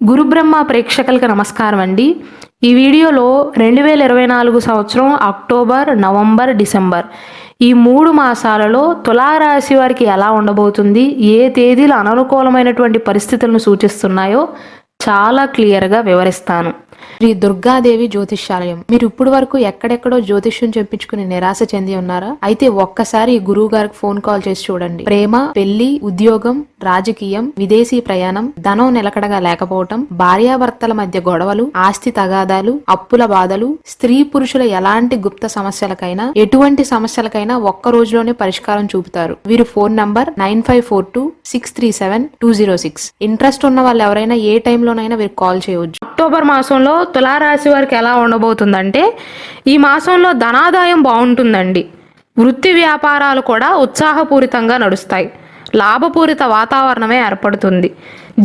గురుబ్రహ్మ ప్రేక్షకులకు నమస్కారం అండి. ఈ వీడియోలో 2024 సంవత్సరం అక్టోబర్, నవంబర్, డిసెంబర్ ఈ 3 మాసాలలో తులారాశి వారికి ఎలా ఉండబోతుంది, ఏ తేదీలు అననుకూలమైనటువంటి పరిస్థితులను సూచిస్తున్నాయో చాలా క్లియర్గా వివరిస్తాను. శ్రీ దుర్గాదేవి జ్యోతిష్యాలయం. మీరు ఇప్పుడు వరకు ఎక్కడెక్కడో జ్యోతిష్యం చెప్పించుకుని నిరాశ చెంది ఉన్నారా? అయితే ఒక్కసారి గురువు గారికి ఫోన్ కాల్ చేసి చూడండి. ప్రేమ, పెళ్లి, ఉద్యోగం, రాజకీయం, విదేశీ ప్రయాణం, ధనం నిలకడగా లేకపోవటం, భార్యాభర్తల మధ్య గొడవలు, ఆస్తి తగాదాలు, అప్పుల బాధలు, స్త్రీ పురుషుల ఎలాంటి గుప్త సమస్యలకైనా, ఎటువంటి సమస్యలకైనా ఒక్క రోజులోనే పరిష్కారం చూపుతారు. వీరు ఫోన్ నంబర్ 9542637206. ఇంట్రెస్ట్ ఉన్న వాళ్ళు ఎవరైనా ఏ టైంలోనైనా వీరు కాల్ చేయవచ్చు. అక్టోబర్ మాసంలో తులారాశి వారికి ఎలా ఉండబోతుందంటే, ఈ మాసంలో ధనాదాయం బాగుంటుందండి. వృత్తి వ్యాపారాలు కూడా ఉత్సాహపూరితంగా నడుస్తాయి. లాభపూరిత వాతావరణమే ఏర్పడుతుంది.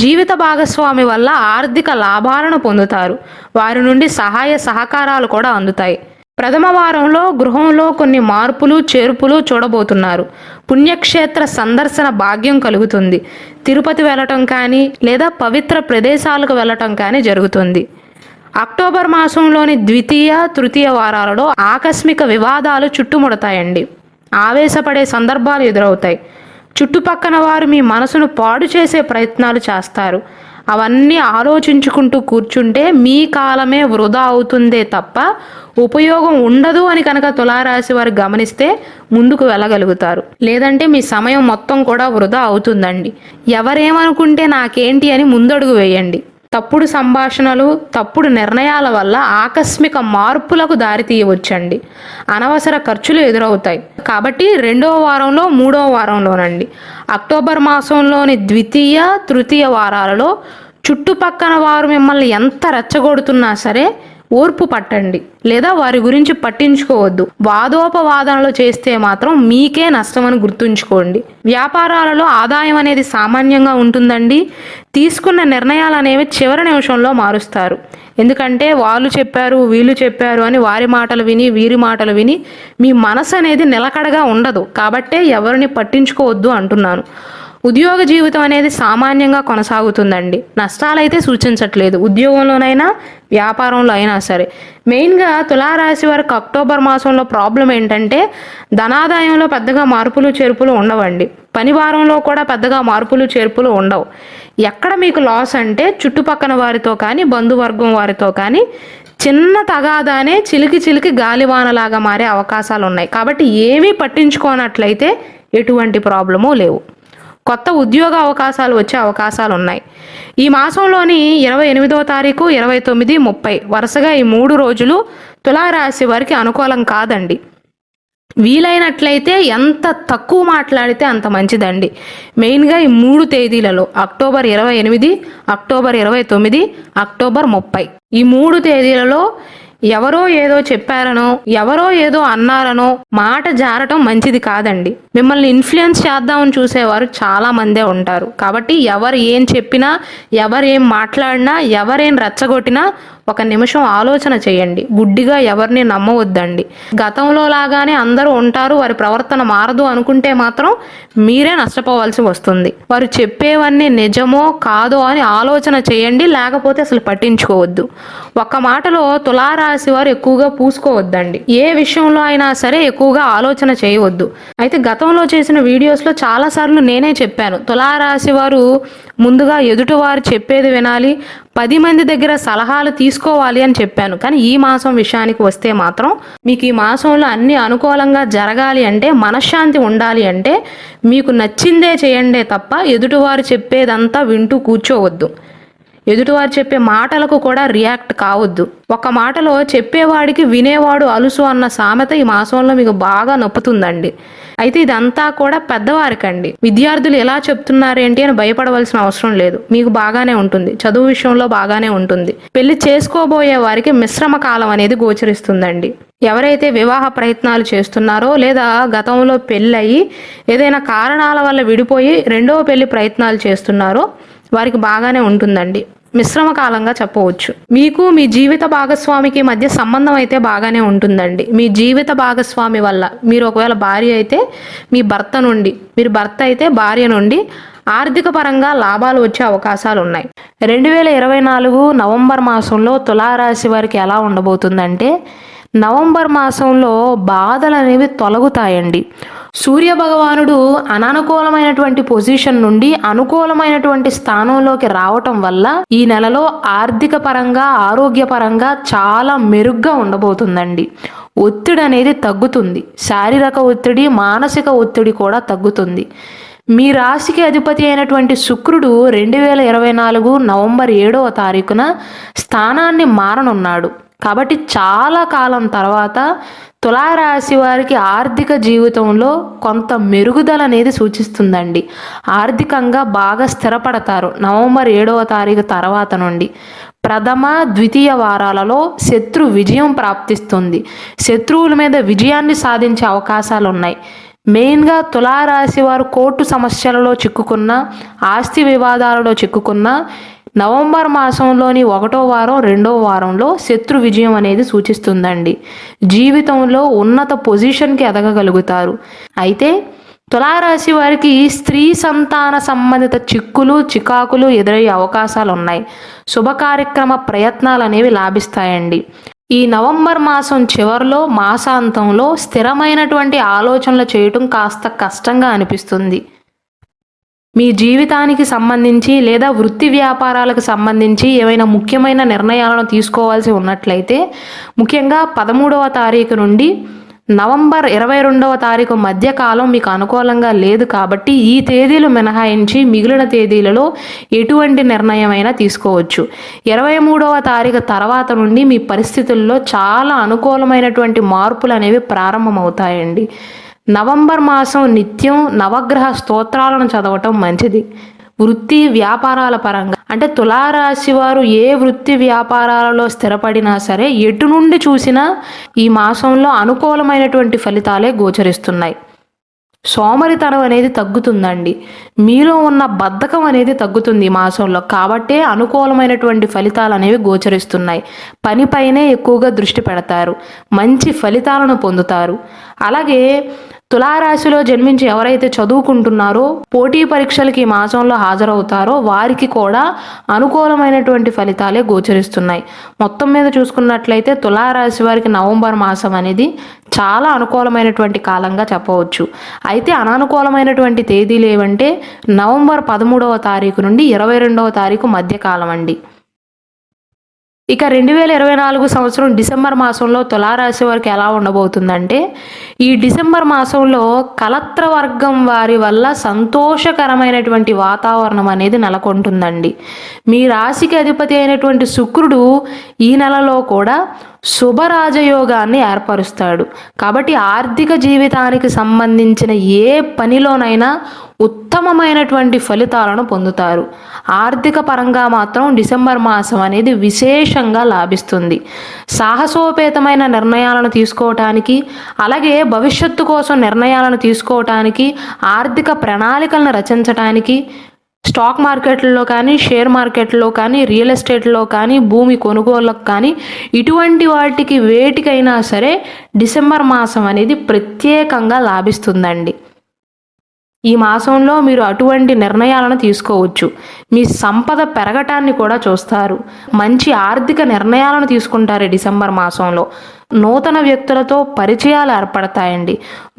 జీవిత భాగస్వామి వల్ల ఆర్థిక లాభాలను పొందుతారు. వారి నుండి సహాయ సహకారాలు కూడా అందుతాయి. ప్రథమ వారంలో గృహంలో కొన్ని మార్పులు చేర్పులు చూడబోతున్నారు. పుణ్యక్షేత్ర సందర్శన భాగ్యం కలుగుతుంది. తిరుపతి వెళ్ళటం కానీ లేదా పవిత్ర ప్రదేశాలకు వెళ్ళటం కానీ జరుగుతుంది. అక్టోబర్ మాసంలోని ద్వితీయ, తృతీయ వారాలలో ఆకస్మిక వివాదాలు చుట్టుముడతాయండి. ఆవేశపడే సందర్భాలు ఎదురవుతాయి. చుట్టుపక్కన వారు మీ మనసును పాడు చేసే ప్రయత్నాలు చేస్తారు. అవన్నీ ఆలోచించుకుంటూ కూర్చుంటే మీ కాలమే వృధా అవుతుందే తప్ప ఉపయోగం ఉండదు అని కనుక తులారాశి వారు గమనిస్తే ముందుకు వెళ్ళగలుగుతారు. లేదంటే మీ సమయం మొత్తం కూడా వృధా అవుతుందండి. ఎవరేమనుకుంటే నాకేంటి అని ముందడుగు వేయండి. తప్పుడు సంభాషణలు, తప్పుడు నిర్ణయాల వల్ల ఆకస్మిక మార్పులకు దారితీయవచ్చండి. అనవసర ఖర్చులు ఎదురవుతాయి. కాబట్టి 2వ వారంలో, 3వ వారంలోనండి, అక్టోబర్ మాసంలోని ద్వితీయ, తృతీయ వారాలలో చుట్టుపక్కన వారు మిమ్మల్ని ఎంత రెచ్చగొడుతున్నా సరే ఓర్పు పట్టండి, లేదా వారి గురించి పట్టించుకోవద్దు. వాదోపవాదనలు చేస్తే మాత్రం మీకే నష్టమని గుర్తుంచుకోండి. వ్యాపారాలలో ఆదాయం అనేది సామాన్యంగా ఉంటుందండి. తీసుకున్న నిర్ణయాలు అనేవి చివరి నిమిషంలో మారుస్తారు. ఎందుకంటే వాళ్ళు చెప్పారు, వీళ్ళు చెప్పారు అని వారి మాటలు విని, వీరి మాటలు విని మీ మనసు అనేది నిలకడగా ఉండదు. కాబట్టే ఎవరిని పట్టించుకోవద్దు అంటున్నాను. ఉద్యోగ జీవితం అనేది సామాన్యంగా కొనసాగుతుందండి. నష్టాలైతే సూచించట్లేదు. ఉద్యోగంలోనైనా వ్యాపారంలో అయినా సరే. మెయిన్గా తులారాశి వారికి అక్టోబర్ మాసంలో ప్రాబ్లం ఏంటంటే, ధనాదాయంలో పెద్దగా మార్పులు చేర్పులు ఉండవండి. పని వారంలో కూడా పెద్దగా మార్పులు చేర్పులు ఉండవు. ఎక్కడ మీకు లాస్ అంటే చుట్టుపక్కన వారితో కానీ, బంధువర్గం వారితో కానీ చిన్న తగాదానే చిలికి చిలికి గాలివానలాగా మారే అవకాశాలు ఉన్నాయి. కాబట్టి ఏమీ పట్టించుకోనట్లయితే ఎటువంటి ప్రాబ్లమూ లేవు. కొత్త ఉద్యోగ అవకాశాలు వచ్చే అవకాశాలు ఉన్నాయి. ఈ మాసంలోని 28వ తారీఖు, 29, 30 వరుసగా ఈ 3 రోజులు తులారాశి వారికి అనుకూలం కాదండి. వీలైనట్లయితే ఎంత తక్కువ మాట్లాడితే అంత మంచిదండి. మెయిన్గా ఈ 3 తేదీలలో అక్టోబర్ 28, అక్టోబర్ 29, అక్టోబర్ 30 ఈ 3 తేదీలలో ఎవరో ఏదో చెప్పారనో, ఎవరో ఏదో అన్నారనో మాట జారటం మంచిది కాదండి. మిమ్మల్ని ఇన్ఫ్లుయెన్స్ చేద్దామని చూసేవారు చాలా మందే ఉంటారు. కాబట్టి ఎవరు ఏం చెప్పినా, ఎవరేం మాట్లాడినా, ఎవరేం రెచ్చగొట్టినా ఒక నిమిషం ఆలోచన చేయండి. గుడ్డిగా ఎవరిని నమ్మవద్దండి. గతంలో లాగానే అందరూ ఉంటారు, వారి ప్రవర్తన మారదు అనుకుంటే మాత్రం మీరే నష్టపోవాల్సి వస్తుంది. వారు చెప్పేవన్నీ నిజమో కాదో అని ఆలోచన చేయండి. లేకపోతే అసలు పట్టించుకోవద్దు. ఒక్క మాటలో తులారాశి వారు ఎక్కువగా పూసుకోవద్దండి. ఏ విషయంలో అయినా సరే ఎక్కువగా ఆలోచన చేయవద్దు. అయితే గతంలో చేసిన వీడియోస్లో చాలాసార్లు నేనే చెప్పాను, తులారాశి వారు ముందుగా ఎదుటివారు చెప్పేది వినాలి, 10 మంది దగ్గర సలహాలు తీసుకోవాలి అని చెప్పాను. కానీ ఈ మాసం విషయానికి వస్తే మాత్రం మీకు ఈ మాసంలో అన్ని అనుకూలంగా జరగాలి అంటే, మనశ్శాంతి ఉండాలి అంటే మీకు నచ్చిందే చేయండే తప్ప ఎదుటివారు చెప్పేదంతా వింటూ కూర్చోవద్దు. ఎదుటివారు చెప్పే మాటలకు కూడా రియాక్ట్ కావద్దు. ఒక మాటలో చెప్పేవాడికి వినేవాడు అలుసు అన్న సామెత ఈ మాసంలో మీకు బాగా నొప్పుతుందండి. అయితే ఇదంతా కూడా పెద్దవారికండి. విద్యార్థులు ఎలా చెప్తున్నారేంటి అని భయపడవలసిన అవసరం లేదు. మీకు బాగానే ఉంటుంది. చదువు విషయంలో బాగానే ఉంటుంది. పెళ్లి చేసుకోబోయే వారికి మిశ్రమ కాలం అనేది గోచరిస్తుందండి. ఎవరైతే వివాహ ప్రయత్నాలు చేస్తున్నారో, లేదా గతంలో పెళ్ళయి ఏదైనా కారణాల వల్ల విడిపోయి 2వ పెళ్లి ప్రయత్నాలు చేస్తున్నారో వారికి బాగానే ఉంటుందండి. మిశ్రమ కాలంగా చెప్పవచ్చు. మీకు మీ జీవిత భాగస్వామికి మధ్య సంబంధం అయితే బాగానే ఉంటుందండి. మీ జీవిత భాగస్వామి వల్ల, మీరు ఒకవేళ భార్య అయితే మీ భర్త నుండి, మీరు భర్త అయితే భార్య నుండి ఆర్థిక పరంగా లాభాలు వచ్చే అవకాశాలు ఉన్నాయి. 2024 నవంబర్ మాసంలో తులారాశి వారికి ఎలా ఉండబోతుందంటే, నవంబర్ మాసంలో బాధలు అనేవి తొలగుతాయండి. సూర్య భగవానుడు అననుకూలమైనటువంటి పొజిషన్ నుండి అనుకూలమైనటువంటి స్థానంలోకి రావటం వల్ల ఈ నెలలో ఆర్థిక పరంగా ఆరోగ్యపరంగా చాలా మెరుగ్గా ఉండబోతుందండి. ఒత్తిడి అనేది తగ్గుతుంది. శారీరక ఒత్తిడి, మానసిక ఒత్తిడి కూడా తగ్గుతుంది. మీ రాశికి అధిపతి అయినటువంటి శుక్రుడు 2024 నవంబర్ 7వ తారీఖున స్థానాన్ని మారనున్నాడు. కాబట్టి చాలా కాలం తర్వాత తులారాశి వారికి ఆర్థిక జీవితంలో కొంత మెరుగుదల అనేది సూచిస్తుందండి. ఆర్థికంగా బాగా స్థిరపడతారు నవంబర్ 7వ తారీఖు తర్వాత నుండి. ప్రథమ ద్వితీయ వారాలలో శత్రు విజయం ప్రాప్తిస్తుంది. శత్రువుల మీద విజయాన్ని సాధించే అవకాశాలు ఉన్నాయి. మెయిన్గా తులారాశి వారు కోర్టు సమస్యలలో చిక్కుకున్న, ఆస్తి వివాదాలలో చిక్కుకున్న నవంబర్ మాసంలోని 1వ వారం 2వ వారంలో శత్రు విజయం అనేది సూచిస్తుందండి. జీవితంలో ఉన్నత పొజిషన్కి ఎదగగలుగుతారు. అయితే తులారాశి వారికి స్త్రీ సంతాన సంబంధిత చికాకులు ఎదురయ్యే అవకాశాలు ఉన్నాయి. శుభ కార్యక్రమ ప్రయత్నాలు అనేవి లాభిస్తాయండి. ఈ నవంబర్ మాసం చివరిలో మాసాంతంలో స్థిరమైనటువంటి ఆలోచనలు చేయటం కాస్త కష్టంగా అనిపిస్తుంది. మీ జీవితానికి సంబంధించి లేదా వృత్తి వ్యాపారాలకు సంబంధించి ఏవైనా ముఖ్యమైన నిర్ణయాలను తీసుకోవాల్సి ఉన్నట్లయితే, ముఖ్యంగా 13వ తారీఖు నుండి నవంబర్ 22వ తారీఖు మధ్య కాలం మీకు అనుకూలంగా లేదు. కాబట్టి ఈ తేదీలు మినహాయించి మిగిలిన తేదీలలో ఎటువంటి నిర్ణయమైనా తీసుకోవచ్చు. 23వ తారీఖు తర్వాత నుండి మీ పరిస్థితుల్లో చాలా అనుకూలమైనటువంటి మార్పులు అనేవి ప్రారంభమవుతాయండి. నవంబర్ మాసం నిత్యం నవగ్రహ స్తోత్రాలను చదవటం మంచిది. వృత్తి వ్యాపారాల పరంగా అంటే తులారాశి వారు ఏ వృత్తి వ్యాపారాలలో స్థిరపడినా సరే ఎటు నుండి చూసినా ఈ మాసంలో అనుకూలమైనటువంటి ఫలితాలే గోచరిస్తున్నాయి. సోమరితనం అనేది తగ్గుతుందండి. మీలో ఉన్న బద్ధకం అనేది తగ్గుతుంది ఈ మాసంలో. కాబట్టే అనుకూలమైనటువంటి ఫలితాలు అనేవి గోచరిస్తున్నాయి. పనిపైనే ఎక్కువగా దృష్టి పెడతారు. మంచి ఫలితాలను పొందుతారు. అలాగే తులారాశిలో జన్మించి ఎవరైతే చదువుకుంటున్నారో, పోటీ పరీక్షలకి ఈ మాసంలో హాజరవుతారో వారికి కూడా అనుకూలమైనటువంటి ఫలితాలే గోచరిస్తున్నాయి. మొత్తం మీద చూసుకున్నట్లయితే తులారాశి వారికి నవంబర్ మాసం అనేది చాలా అనుకూలమైనటువంటి కాలంగా చెప్పవచ్చు. అయితే అననుకూలమైనటువంటి తేదీలు ఏవంటే నవంబర్ 13వ తారీఖు నుండి 22వ తారీఖు మధ్యకాలం అండి. ఇక 2024 సంవత్సరం డిసెంబర్ మాసంలో తులారాశి వారికి ఎలా ఉండబోతుందంటే, ఈ డిసెంబర్ మాసంలో కలత్ర వర్గం వారి వల్ల సంతోషకరమైనటువంటి వాతావరణం అనేది నెలకొంటుందండి. మీ రాశికి అధిపతి అయినటువంటి శుక్రుడు ఈ నెలలో కూడా శుభరాజయోగాన్ని ఏర్పరుస్తాడు. కాబట్టి ఆర్థిక జీవితానికి సంబంధించిన ఏ పనిలోనైనా ఉత్తమమైనటువంటి ఫలితాలను పొందుతారు. ఆర్థిక పరంగా మాత్రం డిసెంబర్ మాసం అనేది విశేషంగా లాభిస్తుంది. సాహసోపేతమైన నిర్ణయాలను తీసుకోవటానికి, అలాగే భవిష్యత్తు కోసం నిర్ణయాలను తీసుకోవటానికి, ఆర్థిక ప్రణాళికలను రచించటానికి, స్టాక్ మార్కెట్లలో కానీ, షేర్ మార్కెట్లో కానీ, రియల్ ఎస్టేట్లో కానీ, భూమి కొనుగోళ్ళకు కానీ, ఇటువంటి వాటికి వేటికైనా సరే డిసెంబర్ మాసం అనేది ప్రత్యేకంగా లాభిస్తుందండి. ఈ మాసంలో మీరు అటువంటి నిర్ణయాలను తీసుకోవచ్చు. మీ సంపద పెరగటాన్ని కూడా చూస్తారు. మంచి ఆర్థిక నిర్ణయాలను తీసుకుంటారు డిసెంబర్ మాసంలో. నూతన వ్యక్తులతో పరిచయాలు ఏర్పడతాయండి.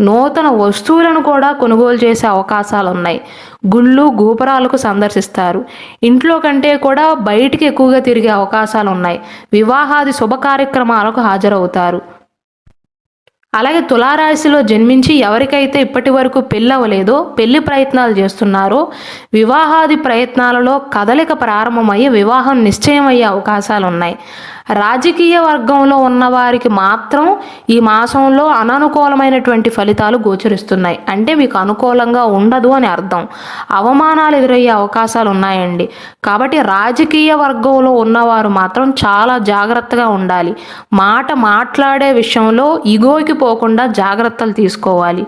నూతన వస్తువులను కూడా కొనుగోలు చేసే అవకాశాలు ఉన్నాయి. గుళ్ళు గోపురాలకు సందర్శిస్తారు. ఇంట్లో కంటే కూడా బయటికి ఎక్కువగా తిరిగే అవకాశాలు ఉన్నాయి. వివాహాది శుభ కార్యక్రమాలకు హాజరవుతారు. అలాగే తులారాశిలో జన్మించి ఎవరికైతే ఇప్పటి వరకు పెళ్ళవలేదో, పెళ్లి ప్రయత్నాలు చేస్తున్నారో, వివాహాది ప్రయత్నాలలో కదలిక ప్రారంభమయ్యి వివాహం నిశ్చయమయ్యే అవకాశాలు ఉన్నాయి. రాజకీయ వర్గంలో ఉన్నవారికి మాత్రం ఈ మాసంలో అననుకూలమైనటువంటి ఫలితాలు గోచరిస్తున్నాయి. అంటే మీకు అనుకూలంగా ఉండదు అని అర్థం. అవమానాలు ఎదురయ్యే అవకాశాలు ఉన్నాయండి. కాబట్టి రాజకీయ వర్గంలో ఉన్నవారు మాత్రం చాలా జాగ్రత్తగా ఉండాలి. మాట్లాడే విషయంలో ఇగోకి పోకుండా జాగ్రత్తలు తీసుకోవాలి.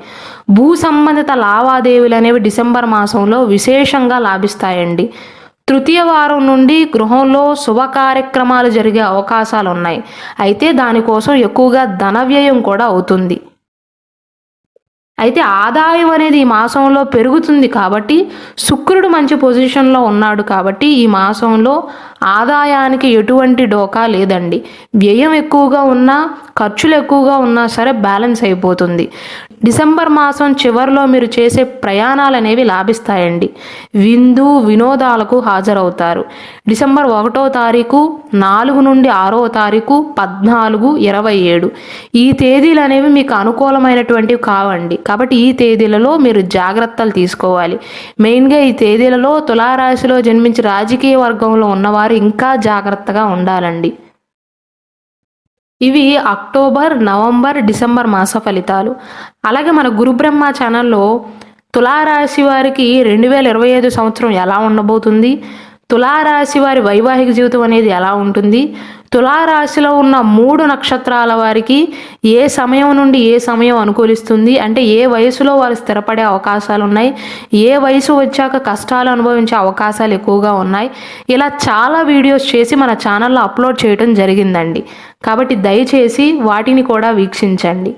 భూ సంబంధిత లావాదేవీలు అనేవి డిసెంబర్ మాసంలో విశేషంగా లాభిస్తాయండి. తృతీయ వారం నుండి గృహంలో శుభ కార్యక్రమాలు జరిగే అవకాశాలు ఉన్నాయి. అయితే దానికోసం ఎక్కువగా ధన వ్యయం కూడా అవుతుంది. అయితే ఆదాయం అనేది ఈ మాసంలో పెరుగుతుంది కాబట్టి శుక్రుడు మంచి పొజిషన్లో ఉన్నాడు కాబట్టి ఈ మాసంలో ఆదాయానికి ఎటువంటి డోకా లేదండి. వ్యయం ఎక్కువగా ఉన్నా ఖర్చులు ఎక్కువగా ఉన్నా సరే బ్యాలెన్స్ అయిపోతుంది. డిసెంబర్ మాసం చివరిలో మీరు చేసే ప్రయాణాలు అనేవి లాభిస్తాయండి. విందు వినోదాలకు హాజరవుతారు. డిసెంబర్ 1వ తారీఖు 4 నుండి 6వ తారీఖు 14, 27 ఈ తేదీలు అనేవి మీకు అనుకూలమైనటువంటివి కావండి. కాబట్టి ఈ తేదీలలో మీరు జాగ్రత్తలు తీసుకోవాలి. మెయిన్గా ఈ తేదీలలో తులారాశిలో జన్మించి రాజకీయ వర్గంలో ఉన్నవారు ఇంకా జాగ్రత్తగా ఉండాలండి. ఇవి అక్టోబర్, నవంబర్, డిసెంబర్ మాస ఫలితాలు. అలాగే మన గురుబ్రహ్మ ఛానల్లో తులారాశి వారికి 2025 సంవత్సరం ఎలా ఉండబోతుంది, తులారాశి వారి వైవాహిక జీవితం అనేది ఎలా ఉంటుంది, తులారాశిలో ఉన్న 3 నక్షత్రాల వారికి ఏ సమయం నుండి ఏ సమయం అనుకూలిస్తుంది, అంటే ఏ వయసులో వారు స్థిరపడే అవకాశాలు ఉన్నాయి, ఏ వయసు వచ్చాక కష్టాలు అనుభవించే అవకాశాలు ఎక్కువగా ఉన్నాయి, ఇలా చాలా వీడియోస్ చేసి మన ఛానల్లో అప్లోడ్ చేయడం జరిగిందండి. కాబట్టి దయచేసి వాటిని కూడా వీక్షించండి.